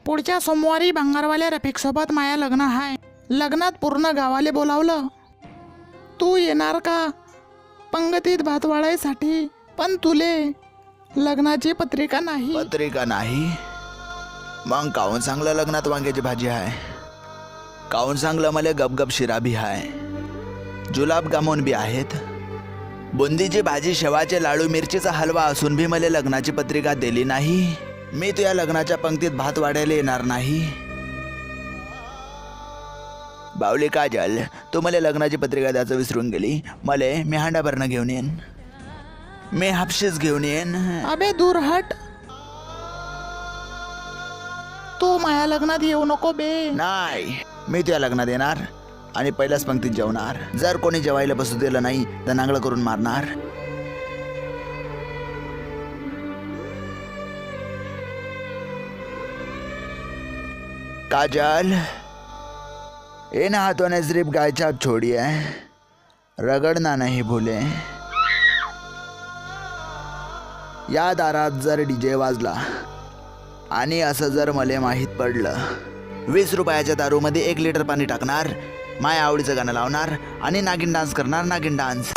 पुढच्या सोमवारी भंगारवाल्या रफिकसोबत माया लग्न आहे. लग्नात पूर्ण गावाले बोलावलं. तू येणार का पंगतीत भात वाढायसाठी? पण तुले लग्नाची पत्रिका नाही. पत्रिका नाही? मग काहून चांगलं लग्नात वांग्याची भाजी आहे? काहून चांगलं मला गपगप शिरा बी आहे, जुलाब गामून बी आहेत, बुंदीची भाजी, शेवाचे लाडू, मिरचीचा हलवा असून भी मला लग्नाची पत्रिका दिली नाही. मी तुझ्या लग्नाच्या पंक्तीत भात वाढायला येणार नाही. बावली काजल, तू मला लग्नाची पत्रिका द्यायचं विसरून गेली. मी हांडा भरणं घेऊन येईन, मी हापशीच घेऊन येईन. अबे दूर हट, तू माया लग्नात येऊ नको बे. नाही, मी तुझ्या लग्नात येणार आणि पहिल्याच पंक्तीत जेवणार. जर कोणी जेवायला बसू दिलं नाही तर नांगळं करून मारणार. काजल, इन हाथों ने सिर्फ गाय छाप छोड़ी है, रगड़ना नहीं भूले. या दारात जर डीजे वाजला आणि असं जर मला माहीत पडलं, 20 रुपयाच्या दारूमध्ये 1 लिटर पाणी टाकणार, माया आवडीचं गाणं लावणार आणि नागिन डान्स करणार. नागिन डान्स.